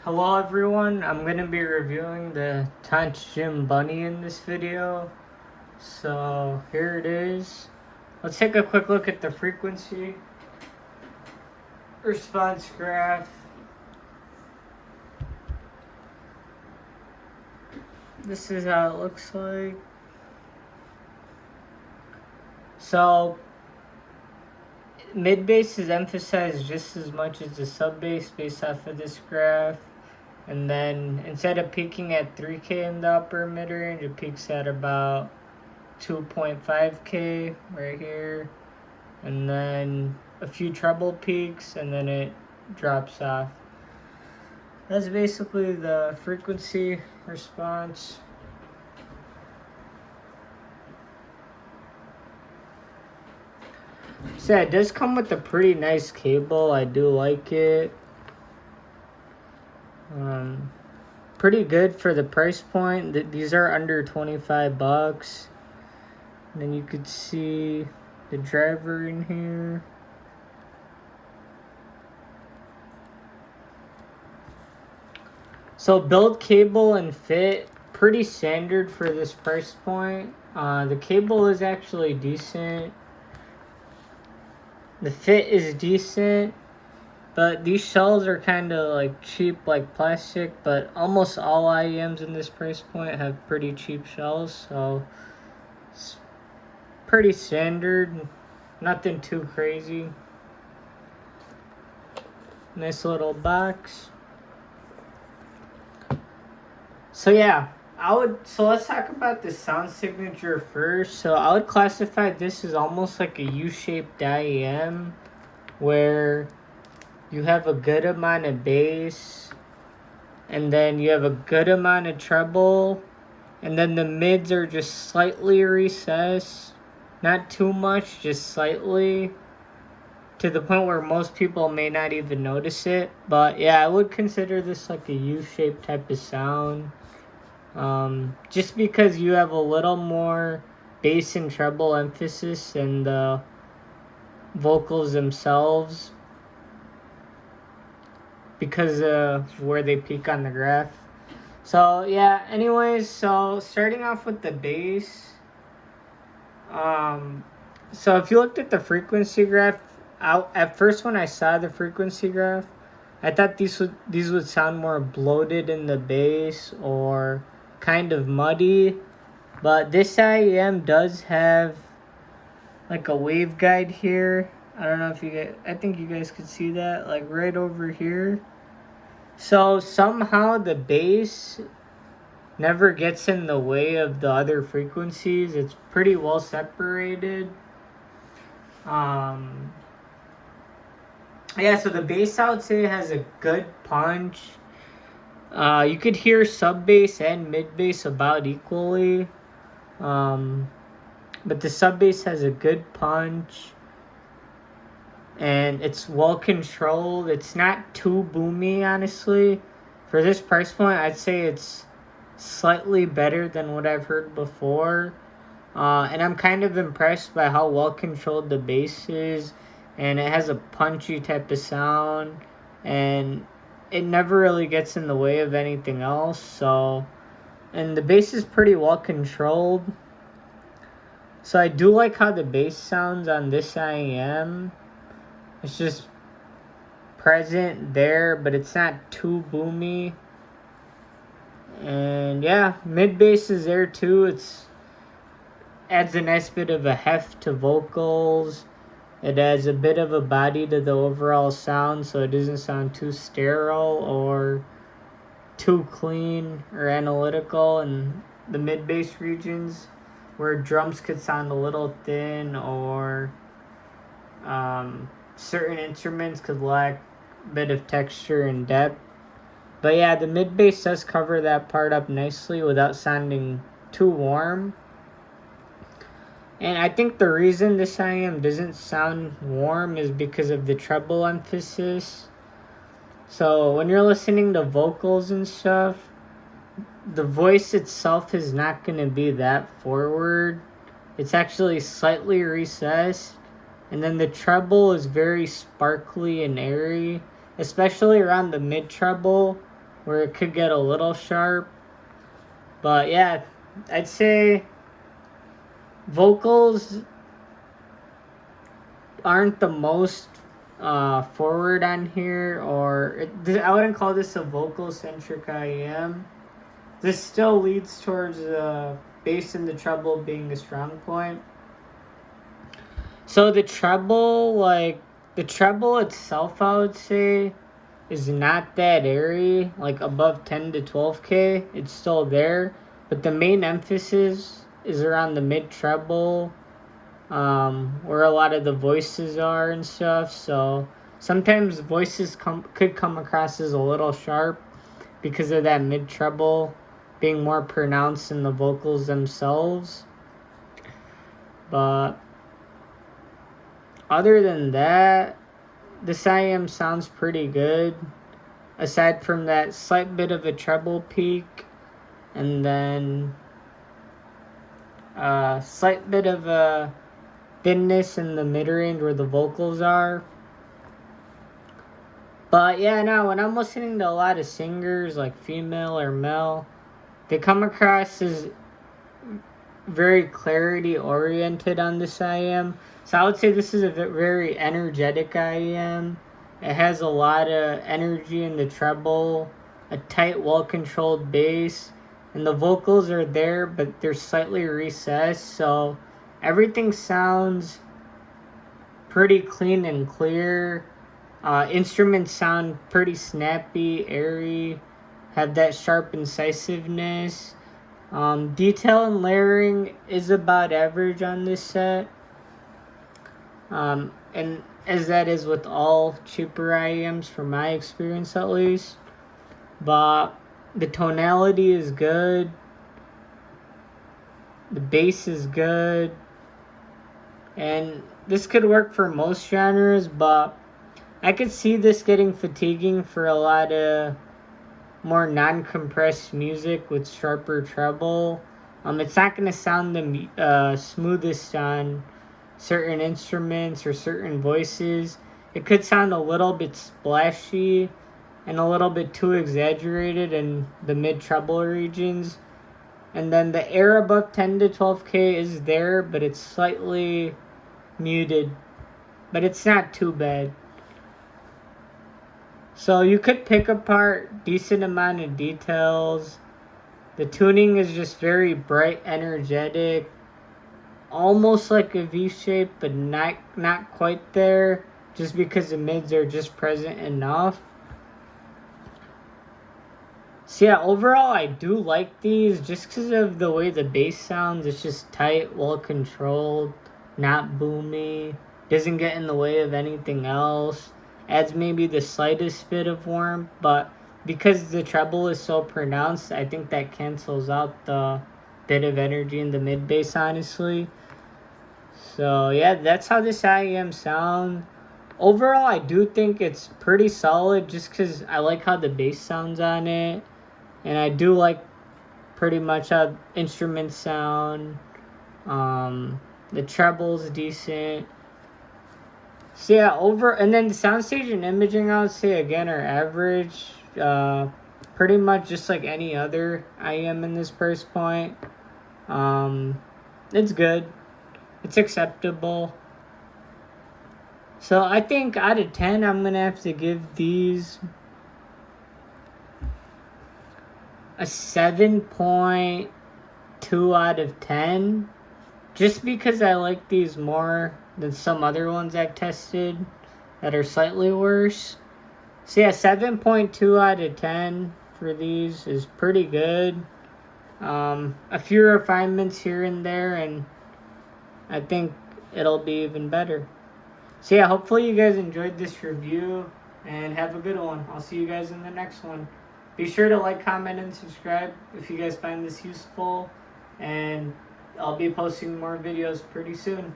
Hello everyone, I'm going to be reviewing the Tanchjim bunny in this video. So here it is. Let's take a quick look at the frequency response graph. This is how it looks like. So mid bass is emphasized just as much as the sub bass based off of this graph. And then instead of peaking at 3K in the upper mid range, it peaks at about 2.5K right here. And then a few treble peaks, and then it drops off. That's basically the frequency response. So yeah, it does come with a pretty nice cable. I do like it. Pretty good for the price point. These are under 25 bucks. And then you could see the driver in here. So build, cable, and fit, pretty standard for this price point. The cable is actually decent. The fit is decent. But these shells are kind of like cheap, like plastic. But almost all IEMs in this price point have pretty cheap shells. So it's pretty standard. Nothing too crazy. Nice little box. So yeah, let's talk about the sound signature first. So I would classify this as almost like a U-shaped IEM, where you have a good amount of bass, and then you have a good amount of treble, and then the mids are just slightly recessed. Not too much, just slightly, to the point where most people may not even notice it. But yeah, I would consider this like a U-shaped type of sound. Just because you have a little more bass and treble emphasis in the vocals themselves, because of where they peak on the graph. So yeah, anyways, so starting off with the bass. So if you looked at the frequency graph, at first when I saw the frequency graph, I thought these would sound more bloated in the bass or kind of muddy. But this IEM does have like a waveguide here. I don't know if you guys, I think you guys could see that, like right over here. So somehow the bass never gets in the way of the other frequencies. It's pretty well separated. Yeah, so the bass I would say has a good punch. You could hear sub bass and mid bass about equally. But the sub bass has a good punch. And it's well controlled. It's not too boomy, honestly. For this price point, I'd say it's slightly better than what I've heard before. And I'm kind of impressed by how well controlled the bass is. And it has a punchy type of sound. And it never really gets in the way of anything else. So, and the bass is pretty well controlled. So I do like how the bass sounds on this IEM. It's just present there, but it's not too boomy. And yeah, mid bass is there too. It's adds a nice bit of a heft to vocals. It adds a bit of a body to the overall sound, so it doesn't sound too sterile or too clean or analytical in the mid bass regions, where drums could sound a little thin, or certain instruments could lack a bit of texture and depth. But yeah, the mid bass does cover that part up nicely without sounding too warm. And I think the reason this IEM doesn't sound warm is because of the treble emphasis. So when you're listening to vocals and stuff, the voice itself is not going to be that forward. It's actually slightly recessed. And then the treble is very sparkly and airy, especially around the mid treble, where it could get a little sharp. But yeah, I'd say vocals aren't the most forward on here, or I wouldn't call this a vocal centric IEM. This still leads towards the bass and the treble being a strong point. So the treble itself, I would say, is not that airy, like above 10 to 12K. It's still there, but the main emphasis is around the mid treble, where a lot of the voices are and stuff. So sometimes voices could come across as a little sharp because of that mid treble being more pronounced in the vocals themselves. But other than that, this IEM sounds pretty good, aside from that slight bit of a treble peak, and then a slight bit of a thinness in the mid-range where the vocals are. But yeah, no, when I'm listening to a lot of singers, like female or male, they come across as very clarity oriented on this IEM. So I would say this is a very energetic IEM. It has a lot of energy in the treble, a tight, well-controlled bass, and the vocals are there, but they're slightly recessed, so everything sounds pretty clean and clear. Instruments sound pretty snappy, airy, have that sharp incisiveness. Detail and layering is about average on this set. And as that is with all cheaper IEMs from my experience at least. But the tonality is good. The bass is good. And this could work for most genres, but I could see this getting fatiguing for a lot of more non-compressed music with sharper treble. It's not going to sound the smoothest on certain instruments or certain voices. It could sound a little bit splashy and a little bit too exaggerated in the mid-treble regions. And then the air above 10 to 12K is there, but it's slightly muted. But it's not too bad. So you could pick apart decent amount of details. The tuning is just very bright, energetic, almost like a V shape, but not quite there, just because the mids are just present enough. So yeah, overall I do like these just because of the way the bass sounds. It's just tight, well controlled, not boomy, doesn't get in the way of anything else. Adds maybe the slightest bit of warmth, but because the treble is so pronounced, I think that cancels out the bit of energy in the mid bass, honestly. So yeah, that's how this IEM sounds. Overall, I do think it's pretty solid just because I like how the bass sounds on it. And I do like pretty much how instruments sound. The treble's decent. So yeah, and then the soundstage and imaging, I would say again are average. Pretty much just like any other IEM in this price point. It's good. It's acceptable. So I think out of 10, I'm gonna have to give these a 7.2 out of 10. Just because I like these more than some other ones I've tested that are slightly worse. So yeah, 7.2 out of 10 for these is pretty good. A few refinements here and there, and I think it'll be even better. So yeah, hopefully you guys enjoyed this review, and have a good one. I'll see you guys in the next one. Be sure to like, comment, and subscribe if you guys find this useful, and I'll be posting more videos pretty soon.